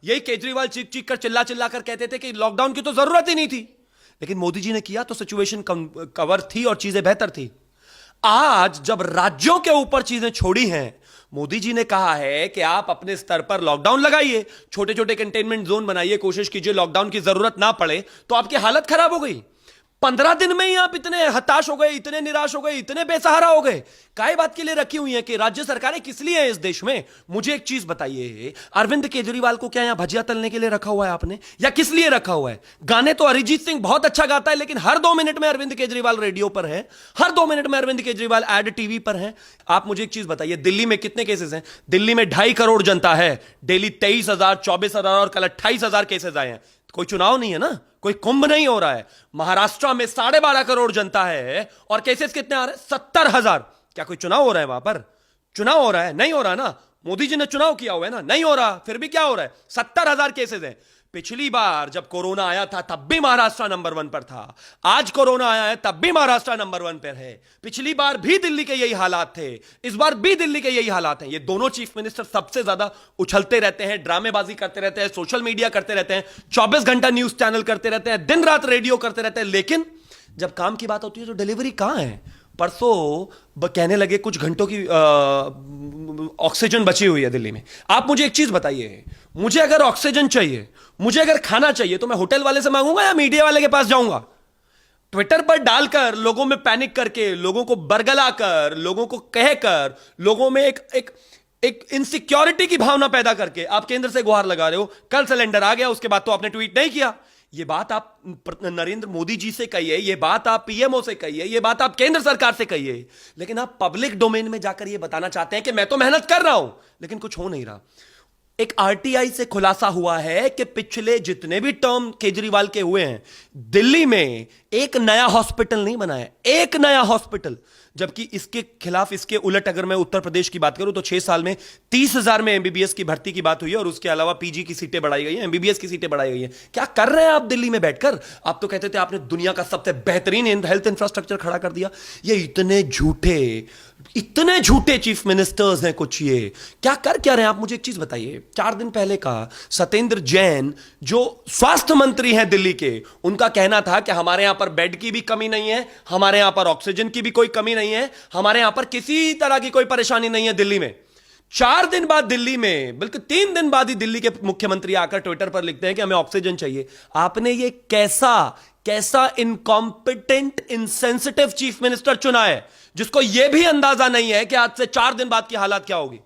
यही केजरीवाल चीख चीख कर चिल्ला चिल्ला कर कहते थे कि लॉकडाउन की तो जरूरत ही नहीं थी, लेकिन मोदी जी ने किया तो सिचुएशन कवर थी और चीजें बेहतर थी। आज जब राज्यों के ऊपर चीजें छोड़ी हैं, मोदी जी ने कहा है कि आप अपने स्तर पर लॉकडाउन लगाइए, छोटे छोटे कंटेनमेंट जोन बनाइए, कोशिश कीजिए लॉकडाउन की जरूरत ना पड़े। तो आपकी हालत खराब हो गई। 15 दिन में ही आप इतने हताश हो गए, इतने निराश हो गए, इतने बेसहारा हो गए। काय बात के लिए रखी हुई है कि राज्य सरकारें किस लिए है इस देश में? मुझे एक चीज बताइए, अरविंद केजरीवाल को क्या यहां भजिया तलने के लिए रखा हुआ है आपने, या किस लिए रखा हुआ है? गाने तो अरिजीत सिंह बहुत अच्छा गाता है, लेकिन हर 2 मिनट में अरविंद केजरीवाल रेडियो पर है, हर 2 मिनट में अरविंद केजरीवाल एड टीवी पर है। आप मुझे एक चीज बताइए, दिल्ली में कितने केसेस हैं? दिल्ली में 2.5 करोड़ जनता है, डेली 23,000, 24,000 और कल 28,000 केसेस आए हैं। कोई चुनाव नहीं है ना, कोई कुंभ नहीं हो रहा है। महाराष्ट्र में 12.5 करोड़ जनता है और केसेस कितने आ रहे हैं? 70,000। क्या कोई चुनाव हो रहा है वहां पर? चुनाव हो रहा है? नहीं हो रहा ना। मोदी जी ने चुनाव किया हुआ है ना, नहीं हो रहा। फिर भी क्या हो रहा है? 70,000 केसेस हैं। पिछली बार जब कोरोना आया था तब भी महाराष्ट्र नंबर 1 पर था, आज कोरोना आया है तब भी महाराष्ट्र नंबर 1 पर है। पिछली बार भी दिल्ली के यही हालात थे, इस बार भी दिल्ली के यही हालात हैं। ये दोनों चीफ मिनिस्टर सबसे ज्यादा उछलते रहते हैं, ड्रामेबाजी करते रहते हैं, सोशल मीडिया करते रहते हैं, 24 घंटा न्यूज चैनल करते रहते हैं, दिन रात रेडियो करते रहते हैं, लेकिन जब काम की बात होती है तो डिलीवरी कहां है? परसों कहने लगे कुछ घंटों की ऑक्सीजन बची हुई है दिल्ली में। आप मुझे एक चीज बताइए, मुझे अगर ऑक्सीजन चाहिए, मुझे अगर खाना चाहिए, तो मैं होटल वाले से मांगूंगा या मीडिया वाले के पास जाऊंगा? ट्विटर पर डालकर, लोगों में पैनिक करके, लोगों को बरगलाकर, लोगों को कहकर, लोगों में एक इनसिक्योरिटी की भावना पैदा करके आप केंद्र से गुहार लगा रहे हो। कल सिलेंडर आ गया, उसके बाद तो आपने ट्वीट नहीं किया। ये बात आप नरेंद्र मोदी जी से कहिए, ये बात आप पीएमओ से कहिए, ये बात आप केंद्र सरकार से कहिए, लेकिन आप पब्लिक डोमेन में जाकर ये बताना चाहते हैं कि मैं तो मेहनत कर रहा हूं, लेकिन कुछ हो नहीं रहा। एक आरटीआई से खुलासा हुआ है कि पिछले जितने भी टर्म केजरीवाल के हुए हैं, दिल्ली में एक नया हॉस्पिटल नहीं बना है, एक नया हॉस्पिटल। जबकि इसके खिलाफ, इसके उलट अगर मैं उत्तर प्रदेश की बात करूं तो 6 साल में 30,000 में एमबीबीएस की भर्ती की बात हुई है और उसके अलावा पीजी की सीटें बढ़ाई गई हैं, एमबीबीएस की सीटें बढ़ाई गई हैं। क्या कर रहे हैं आप दिल्ली में बैठकर? आप तो कहते थे आपने दुनिया का सबसे बेहतरीन हेल्थ इंफ्रास्ट्रक्चर खड़ा कर दिया। ये इतने झूठे चीफ मिनिस्टर्स हैं कुछ। ये क्या रहे हैं आप? मुझे एक चीज बताइए, 4 दिन पहले का सत्येंद्र जैन जो स्वास्थ्य मंत्री हैं दिल्ली के, उनका कहना था कि हमारे यहां पर बेड की भी कमी नहीं है, हमारे यहां पर ऑक्सीजन की भी कोई कमी नहीं है, हमारे यहां पर किसी तरह की कोई परेशानी नहीं है दिल्ली में। 4 दिन बाद दिल्ली में, बल्कि 3 दिन बाद ही दिल्ली के मुख्यमंत्री आकर ट्विटर पर लिखते हैं कि हमें ऑक्सीजन चाहिए। आपने ये कैसा इनकॉम्पिटेंट, इनसेंसिटिव चीफ मिनिस्टर चुना है, जिसको यह भी अंदाजा नहीं है कि आज से 4 दिन बाद की हालत क्या होगी।